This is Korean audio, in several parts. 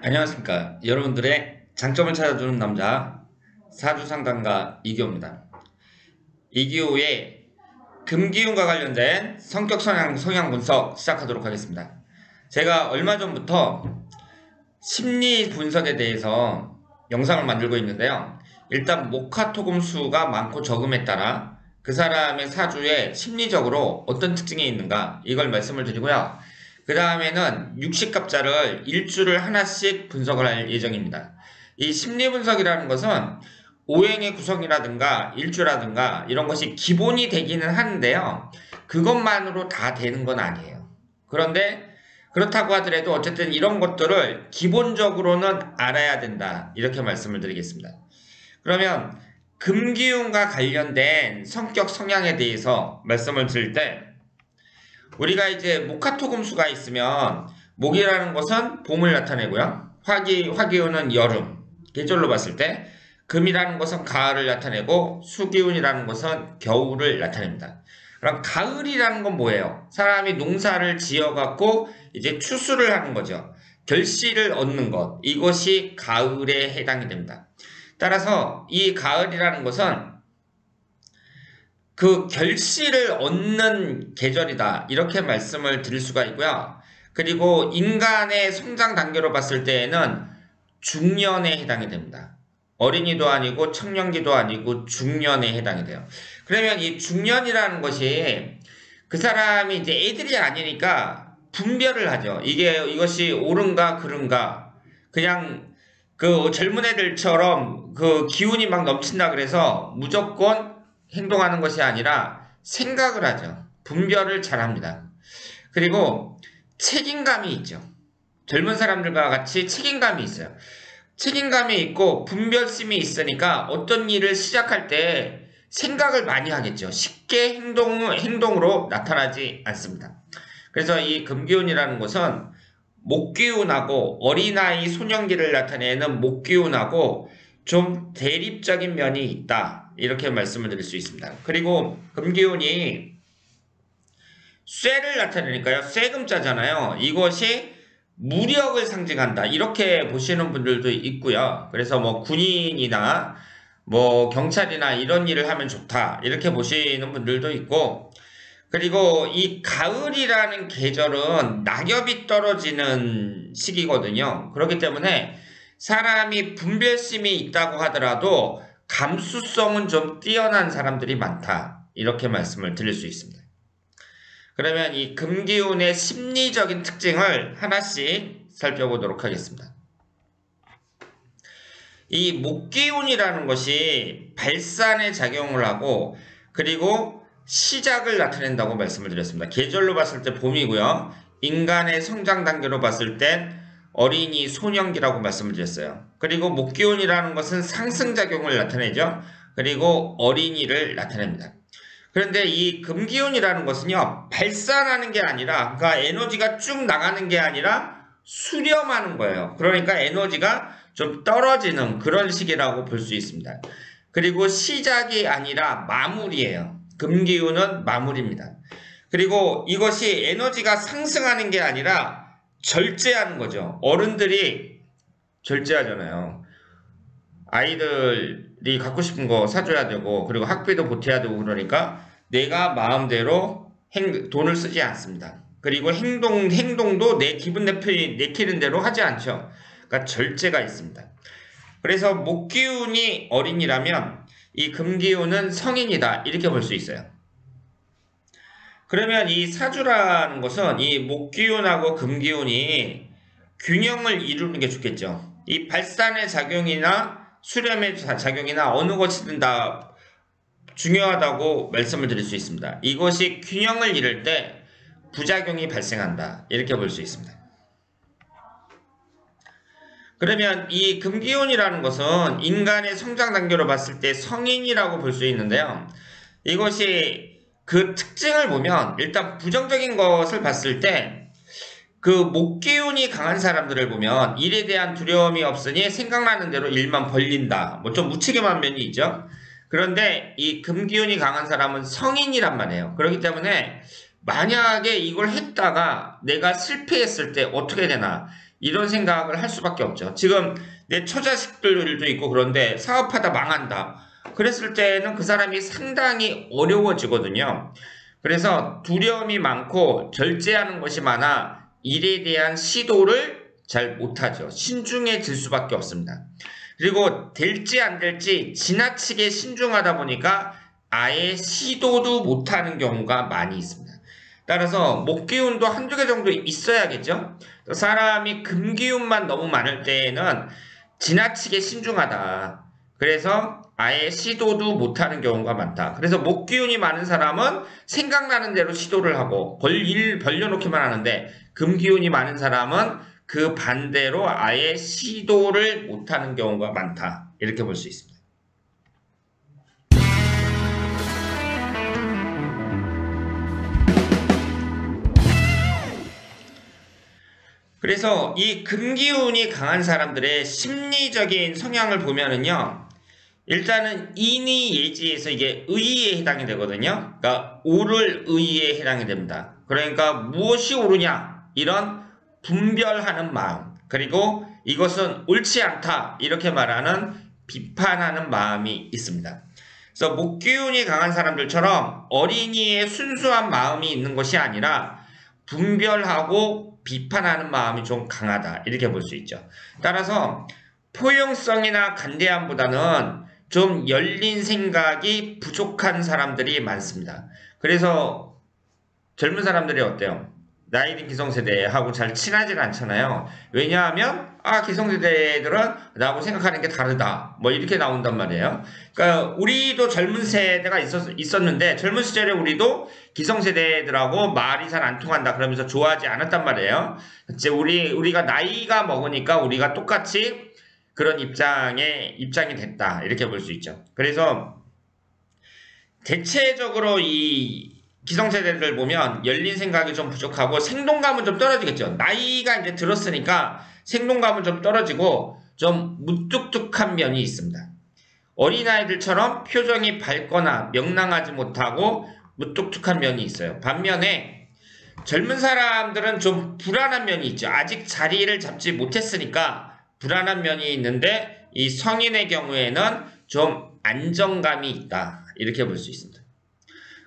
안녕하십니까. 여러분들의 장점을 찾아주는 남자 사주상담가 이기호입니다. 이기호의 금기운과 관련된 성격 성향 분석 시작하도록 하겠습니다. 제가 얼마 전부터 심리 분석에 대해서 영상을 만들고 있는데요. 일단 목화토금수가 많고 적음에 따라 그 사람의 사주에 심리적으로 어떤 특징이 있는가 이걸 말씀을 드리고요. 그 다음에는 육식갑자를 일주를 하나씩 분석을 할 예정입니다. 이 심리 분석이라는 것은 오행의 구성이라든가 일주라든가 이런 것이 기본이 되기는 하는데요. 그것만으로 다 되는 건 아니에요. 그런데 그렇다고 하더라도 어쨌든 이런 것들을 기본적으로는 알아야 된다. 이렇게 말씀을 드리겠습니다. 그러면 금기운과 관련된 성격 성향에 대해서 말씀을 드릴 때 우리가 이제 목화토금수가 있으면 목이라는 것은 봄을 나타내고요. 화기운은 여름, 계절로 봤을 때 금이라는 것은 가을을 나타내고 수기운이라는 것은 겨울을 나타냅니다. 그럼 가을이라는 건 뭐예요? 사람이 농사를 지어갖고 이제 추수를 하는 거죠. 결실을 얻는 것, 이것이 가을에 해당이 됩니다. 따라서 이 가을이라는 것은 그 결실을 얻는 계절이다. 이렇게 말씀을 드릴 수가 있고요. 그리고 인간의 성장 단계로 봤을 때에는 중년에 해당이 됩니다. 어린이도 아니고 청년기도 아니고 중년에 해당이 돼요. 그러면 이 중년이라는 것이 그 사람이 이제 애들이 아니니까 분별을 하죠. 이것이 옳은가 그른가. 그냥 그 젊은 애들처럼 그 기운이 막 넘친다 그래서 무조건 행동하는 것이 아니라 생각을 하죠. 분별을 잘합니다. 그리고 책임감이 있죠. 젊은 사람들과 같이 책임감이 있어요. 책임감이 있고 분별심이 있으니까 어떤 일을 시작할 때 생각을 많이 하겠죠. 쉽게 행동으로 나타나지 않습니다. 그래서 이 금기운이라는 것은 목기운하고 어린아이 소년기를 나타내는 목기운하고 좀 대립적인 면이 있다. 이렇게 말씀을 드릴 수 있습니다. 그리고 금기운이 쇠를 나타내니까요. 쇠금자잖아요. 이것이 무력을 상징한다. 이렇게 보시는 분들도 있고요. 그래서 뭐 군인이나 뭐 경찰이나 이런 일을 하면 좋다. 이렇게 보시는 분들도 있고, 그리고 이 가을이라는 계절은 낙엽이 떨어지는 시기거든요. 그렇기 때문에 사람이 분별심이 있다고 하더라도 감수성은 좀 뛰어난 사람들이 많다. 이렇게 말씀을 드릴 수 있습니다. 그러면 이 금기운의 심리적인 특징을 하나씩 살펴보도록 하겠습니다. 이 목기운이라는 것이 발산에 작용을 하고 그리고 시작을 나타낸다고 말씀을 드렸습니다. 계절로 봤을 때 봄이고요. 인간의 성장 단계로 봤을 땐 어린이 소년기라고 말씀을 드렸어요. 그리고 목기운이라는 것은 상승작용을 나타내죠. 그리고 어린이를 나타냅니다. 그런데 이 금기운이라는 것은요. 발산하는 게 아니라 그러니까 에너지가 쭉 나가는 게 아니라 수렴하는 거예요. 그러니까 에너지가 좀 떨어지는 그런 시기라고 볼 수 있습니다. 그리고 시작이 아니라 마무리예요. 금기운은 마무리입니다. 그리고 이것이 에너지가 상승하는 게 아니라 절제하는 거죠. 어른들이 절제하잖아요. 아이들이 갖고 싶은 거 사줘야 되고 그리고 학비도 보태야 되고 그러니까 내가 마음대로 돈을 쓰지 않습니다. 그리고 행동도 내 기분 내키는 대로 하지 않죠. 그러니까 절제가 있습니다. 그래서 목기운이 어린이라면 이 금기운은 성인이다. 이렇게 볼 수 있어요. 그러면 이 사주라는 것은 이 목기운하고 금기운이 균형을 이루는 게 좋겠죠. 이 발산의 작용이나 수렴의 작용이나 어느 것이든 다 중요하다고 말씀을 드릴 수 있습니다. 이것이 균형을 이룰 때 부작용이 발생한다. 이렇게 볼 수 있습니다. 그러면 이 금기운이라는 것은 인간의 성장 단계로 봤을 때 성인이라고 볼 수 있는데요. 이것이 그 특징을 보면 일단 부정적인 것을 봤을 때 그 목기운이 강한 사람들을 보면 일에 대한 두려움이 없으니 생각나는 대로 일만 벌린다. 뭐 좀 무책임한 면이 있죠. 그런데 이 금기운이 강한 사람은 성인이란 말이에요. 그렇기 때문에 만약에 이걸 했다가 내가 실패했을 때 어떻게 되나 이런 생각을 할 수밖에 없죠. 지금 내 처자식들도 있고 그런데 사업하다 망한다. 그랬을 때는 그 사람이 상당히 어려워지거든요. 그래서 두려움이 많고 절제하는 것이 많아 일에 대한 시도를 잘 못하죠. 신중해질 수밖에 없습니다. 그리고 될지 안 될지 지나치게 신중하다 보니까 아예 시도도 못하는 경우가 많이 있습니다. 따라서 목기운도 한두 개 정도 있어야겠죠. 사람이 금기운만 너무 많을 때에는 지나치게 신중하다. 그래서 아예 시도도 못하는 경우가 많다. 그래서 목기운이 많은 사람은 생각나는 대로 시도를 하고 일 벌려놓기만 하는데, 금기운이 많은 사람은 그 반대로 아예 시도를 못하는 경우가 많다. 이렇게 볼 수 있습니다. 그래서 이 금기운이 강한 사람들의 심리적인 성향을 보면은요, 일단은 인의예지에서 이게 의에 해당이 되거든요. 그러니까 옳을 의에 해당이 됩니다. 그러니까 무엇이 옳으냐, 이런 분별하는 마음, 그리고 이것은 옳지 않다, 이렇게 말하는 비판하는 마음이 있습니다. 그래서 목기운이 강한 사람들처럼 어린이의 순수한 마음이 있는 것이 아니라 분별하고 비판하는 마음이 좀 강하다, 이렇게 볼 수 있죠. 따라서 포용성이나 간대함보다는 좀 열린 생각이 부족한 사람들이 많습니다. 그래서 젊은 사람들이 어때요? 나이 든 기성세대하고 잘 친하지가 않잖아요. 왜냐하면 기성세대들은 나하고 생각하는 게 다르다, 뭐 이렇게 나온단 말이에요. 그러니까 우리도 젊은 세대가 있었는데 젊은 시절에 우리도 기성세대들하고 말이 잘 안 통한다 그러면서 좋아하지 않았단 말이에요. 이제 우리가 나이가 먹으니까 우리가 똑같이 그런 입장이 됐다, 이렇게 볼 수 있죠. 그래서 대체적으로 이 기성세대들 보면 열린 생각이 좀 부족하고 생동감은 좀 떨어지겠죠. 나이가 이제 들었으니까 생동감은 좀 떨어지고 좀 무뚝뚝한 면이 있습니다. 어린아이들처럼 표정이 밝거나 명랑하지 못하고 무뚝뚝한 면이 있어요. 반면에 젊은 사람들은 좀 불안한 면이 있죠. 아직 자리를 잡지 못했으니까 불안한 면이 있는데, 이 성인의 경우에는 좀 안정감이 있다, 이렇게 볼 수 있습니다.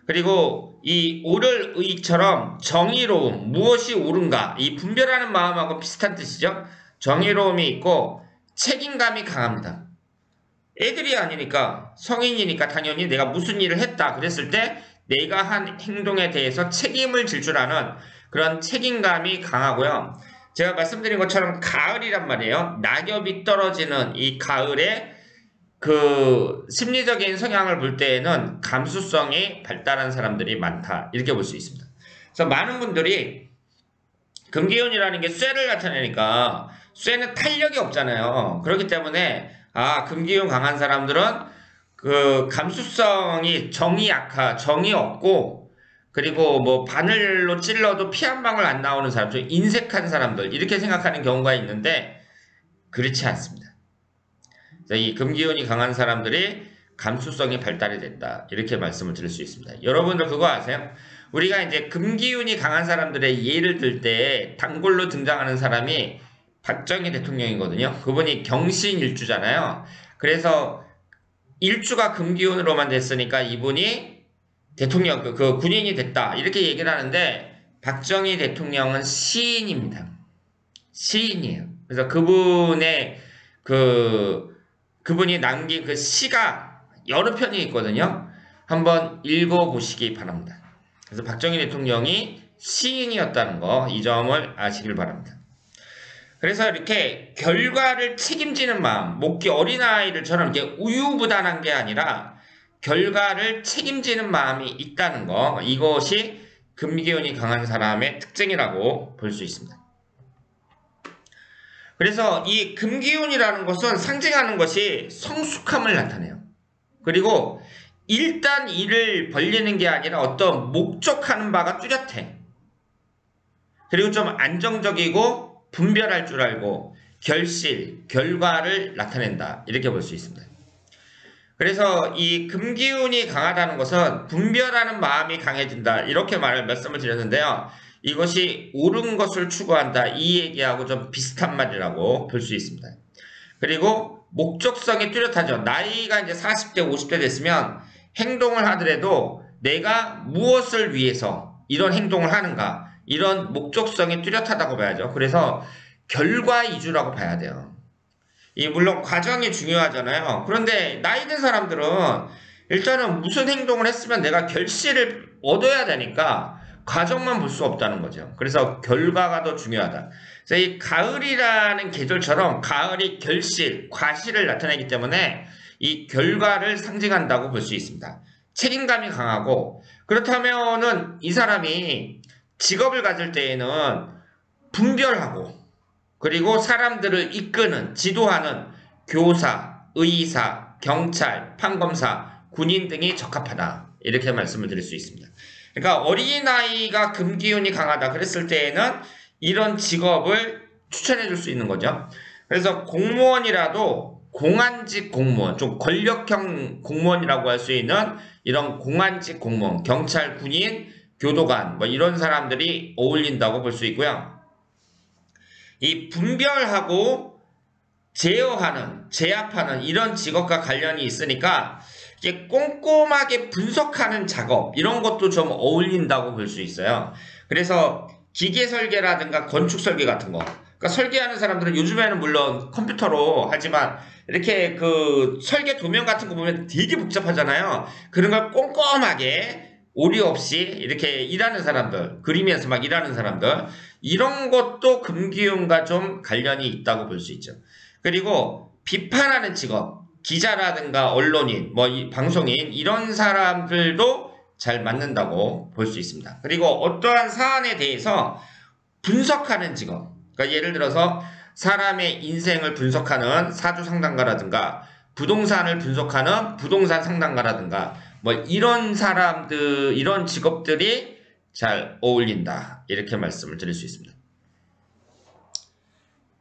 그리고 이 옳을 의처럼 정의로움, 무엇이 옳은가, 이 분별하는 마음하고 비슷한 뜻이죠. 정의로움이 있고 책임감이 강합니다. 애들이 아니니까, 성인이니까 당연히 내가 무슨 일을 했다 그랬을 때 내가 한 행동에 대해서 책임을 질 줄 아는 그런 책임감이 강하고요. 제가 말씀드린 것처럼 가을이란 말이에요. 낙엽이 떨어지는 이 가을에 그 심리적인 성향을 볼 때에는 감수성이 발달한 사람들이 많다, 이렇게 볼 수 있습니다. 그래서 많은 분들이 금기운이라는 게 쇠를 나타내니까 쇠는 탄력이 없잖아요. 그렇기 때문에 금기운 강한 사람들은 그 감수성이 정이 없고, 그리고 뭐 바늘로 찔러도 피 한 방울 안 나오는 사람, 좀 인색한 사람들, 이렇게 생각하는 경우가 있는데 그렇지 않습니다. 이 금기운이 강한 사람들이 감수성이 발달이 됐다, 이렇게 말씀을 드릴 수 있습니다. 여러분들 그거 아세요? 우리가 이제 금기운이 강한 사람들의 예를 들 때 단골로 등장하는 사람이 박정희 대통령이거든요. 그분이 경신일주잖아요. 그래서 일주가 금기운으로만 됐으니까 이분이 대통령, 그 군인이 됐다, 이렇게 얘기를 하는데, 박정희 대통령은 시인입니다. 시인이에요. 그래서 그분이 남긴 그 시가 여러 편이 있거든요. 한번 읽어보시기 바랍니다. 그래서 박정희 대통령이 시인이었다는 거, 이 점을 아시길 바랍니다. 그래서 이렇게 결과를 책임지는 마음, 목기 어린아이들처럼 이렇게 우유부단한 게 아니라 결과를 책임지는 마음이 있다는 거, 이것이 금기운이 강한 사람의 특징이라고 볼 수 있습니다. 그래서 이 금기운이라는 것은 상징하는 것이 성숙함을 나타내요. 그리고 일단 일을 벌리는 게 아니라 어떤 목적하는 바가 뚜렷해. 그리고 좀 안정적이고 분별할 줄 알고 결과를 나타낸다, 이렇게 볼 수 있습니다. 그래서 이 금기운이 강하다는 것은 분별하는 마음이 강해진다, 이렇게 말씀을 드렸는데요. 이것이 옳은 것을 추구한다. 이 얘기하고 좀 비슷한 말이라고 볼 수 있습니다. 그리고 목적성이 뚜렷하죠. 나이가 이제 40대, 50대 됐으면 행동을 하더라도 내가 무엇을 위해서 이런 행동을 하는가, 이런 목적성이 뚜렷하다고 봐야죠. 그래서 결과 이주라고 봐야 돼요. 물론 과정이 중요하잖아요. 그런데 나이 든 사람들은 일단은 무슨 행동을 했으면 내가 결실을 얻어야 되니까 과정만 볼 수 없다는 거죠. 그래서 결과가 더 중요하다. 그래서 이 가을이라는 계절처럼 가을이 결실, 과실을 나타내기 때문에 이 결과를 상징한다고 볼 수 있습니다. 책임감이 강하고, 그렇다면은 이 사람이 직업을 가질 때에는 분별하고, 그리고 사람들을 이끄는, 지도하는 교사, 의사, 경찰, 판검사, 군인 등이 적합하다. 이렇게 말씀을 드릴 수 있습니다. 그러니까 어린아이가 금기운이 강하다 그랬을 때에는 이런 직업을 추천해 줄 수 있는 거죠. 그래서 공무원이라도 공안직 공무원, 좀 권력형 공무원이라고 할 수 있는 이런 공안직 공무원, 경찰, 군인, 교도관 뭐 이런 사람들이 어울린다고 볼 수 있고요. 이 분별하고 제어하는, 제압하는 이런 직업과 관련이 있으니까 이게 꼼꼼하게 분석하는 작업 이런 것도 좀 어울린다고 볼 수 있어요. 그래서 기계 설계라든가 건축 설계 같은 거, 그러니까 설계하는 사람들은 요즘에는 물론 컴퓨터로 하지만 이렇게 그 설계 도면 같은 거 보면 되게 복잡하잖아요. 그런 걸 꼼꼼하게 오류 없이 이렇게 일하는 사람들, 그리면서 막 일하는 사람들, 이런 것도 금기운과 좀 관련이 있다고 볼 수 있죠. 그리고 비판하는 직업, 기자라든가 언론인, 뭐 방송인 이런 사람들도 잘 맞는다고 볼 수 있습니다. 그리고 어떠한 사안에 대해서 분석하는 직업, 그러니까 예를 들어서 사람의 인생을 분석하는 사주 상담가라든가 부동산을 분석하는 부동산 상담가라든가 뭐 이런 사람들, 이런 직업들이 잘 어울린다. 이렇게 말씀을 드릴 수 있습니다.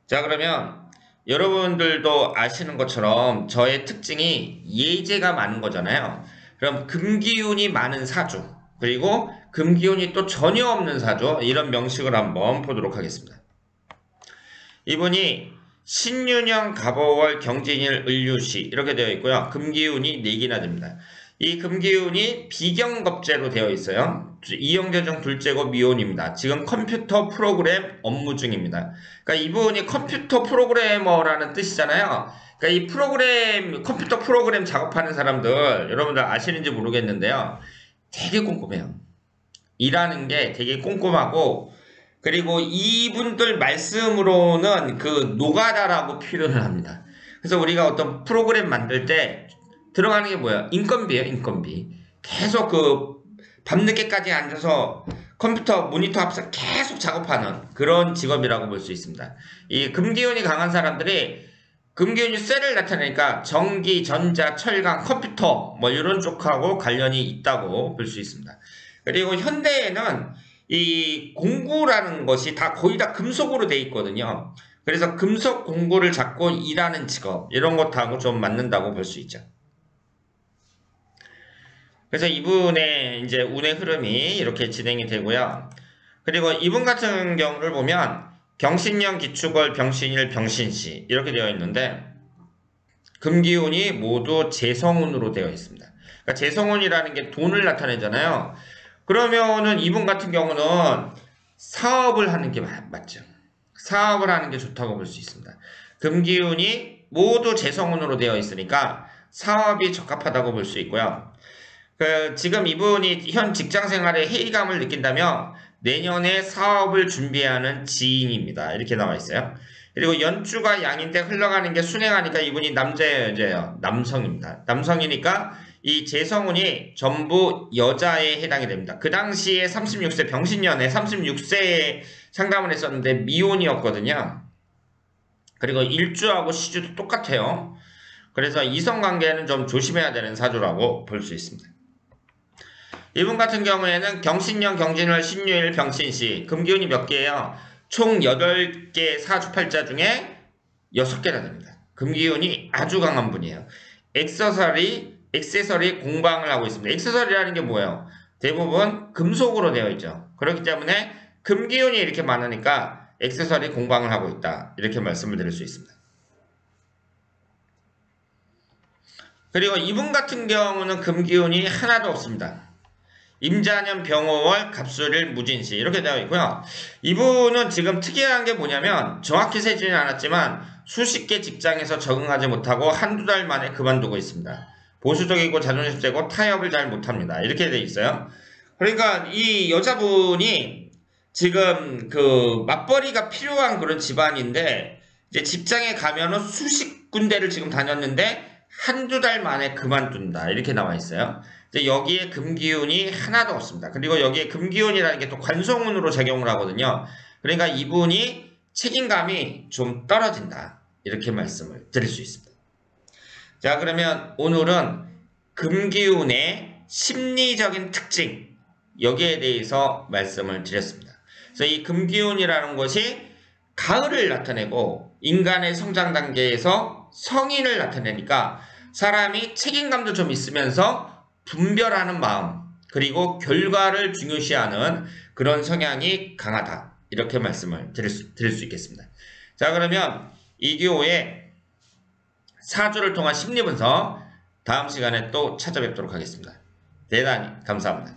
자, 그러면 여러분들도 아시는 것처럼 저의 특징이 예제가 많은 거잖아요. 그럼 금기운이 많은 사주, 그리고 금기운이 또 전혀 없는 사주, 이런 명식을 한번 보도록 하겠습니다. 이분이 신윤형 갑오월 경진일 을유시 이렇게 되어 있고요. 금기운이 4개나 됩니다. 이 금기운이 비경겁제로 되어 있어요. 이형제 중 둘째고 미혼입니다. 지금 컴퓨터 프로그램 업무 중입니다. 그러니까 이분이 컴퓨터 프로그래머라는 뜻이잖아요. 그러니까 이 프로그램, 컴퓨터 프로그램 작업하는 사람들 여러분들 아시는지 모르겠는데요. 되게 꼼꼼해요. 일하는 게 되게 꼼꼼하고, 그리고 이분들 말씀으로는 그 노가다라고 표현을 합니다. 그래서 우리가 어떤 프로그램 만들 때 들어가는 게 뭐야? 인건비예요, 인건비. 계속 그 밤늦게까지 앉아서 컴퓨터 모니터 앞에서 계속 작업하는 그런 직업이라고 볼 수 있습니다. 이 금기운이 강한 사람들이 금기운이 쇠를 나타내니까 전기, 전자, 철강, 컴퓨터 뭐 이런 쪽하고 관련이 있다고 볼 수 있습니다. 그리고 현대에는 이 공구라는 것이 다 거의 다 금속으로 돼 있거든요. 그래서 금속 공구를 잡고 일하는 직업 이런 것하고 좀 맞는다고 볼 수 있죠. 그래서 이분의 이제 운의 흐름이 이렇게 진행이 되고요. 그리고 이분 같은 경우를 보면 경신년, 기축월, 병신일, 병신시 이렇게 되어 있는데 금기운이 모두 재성운으로 되어 있습니다. 그러니까 재성운이라는 게 돈을 나타내잖아요. 그러면은 이분 같은 경우는 사업을 하는 게 맞죠. 사업을 하는 게 좋다고 볼 수 있습니다. 금기운이 모두 재성운으로 되어 있으니까 사업이 적합하다고 볼 수 있고요. 지금 이분이 현 직장 생활에 회의감을 느낀다면 내년에 사업을 준비하는 지인입니다. 이렇게 나와 있어요. 그리고 연주가 양인데 흘러가는 게 순행하니까 이분이 남자예요, 여자예요? 남성입니다. 남성이니까 이 재성운이 전부 여자에 해당이 됩니다. 그 당시에 36세 병신년에 36세에 상담을 했었는데 미혼이었거든요. 그리고 일주하고 시주도 똑같아요. 그래서 이성관계는 좀 조심해야 되는 사주라고 볼 수 있습니다. 이분 같은 경우에는 경신년, 경진월, 신유일, 병신시 금기운이 몇 개예요? 총 8개 사주팔자 중에 6개나 됩니다. 금기운이 아주 강한 분이에요. 액세서리 공방을 하고 있습니다. 액세서리라는 게 뭐예요? 대부분 금속으로 되어 있죠. 그렇기 때문에 금기운이 이렇게 많으니까 액세서리 공방을 하고 있다. 이렇게 말씀을 드릴 수 있습니다. 그리고 이분 같은 경우는 금기운이 하나도 없습니다. 임자년 병호월 갑술일 무진시 이렇게 되어 있고요. 이분은 지금 특이한 게 뭐냐면 정확히 세지는 않았지만 수십 개 직장에서 적응하지 못하고 한두 달 만에 그만두고 있습니다. 보수적이고 자존심 세고 타협을 잘 못합니다. 이렇게 되어 있어요. 그러니까 이 여자분이 지금 그 맞벌이가 필요한 그런 집안인데 이제 직장에 가면은 수십 군데를 지금 다녔는데 한두 달 만에 그만둔다. 이렇게 나와 있어요. 이제 여기에 금기운이 하나도 없습니다. 그리고 여기에 금기운이라는 게 또 관성운으로 작용을 하거든요. 그러니까 이분이 책임감이 좀 떨어진다. 이렇게 말씀을 드릴 수 있습니다. 자, 그러면 오늘은 금기운의 심리적인 특징, 여기에 대해서 말씀을 드렸습니다. 그래서 이 금기운이라는 것이 가을을 나타내고 인간의 성장 단계에서 성인을 나타내니까 사람이 책임감도 좀 있으면서 분별하는 마음, 그리고 결과를 중요시하는 그런 성향이 강하다. 이렇게 말씀을 드릴 수 있겠습니다. 자, 그러면 이교의 사주를 통한 심리분석 다음 시간에 또 찾아뵙도록 하겠습니다. 대단히 감사합니다.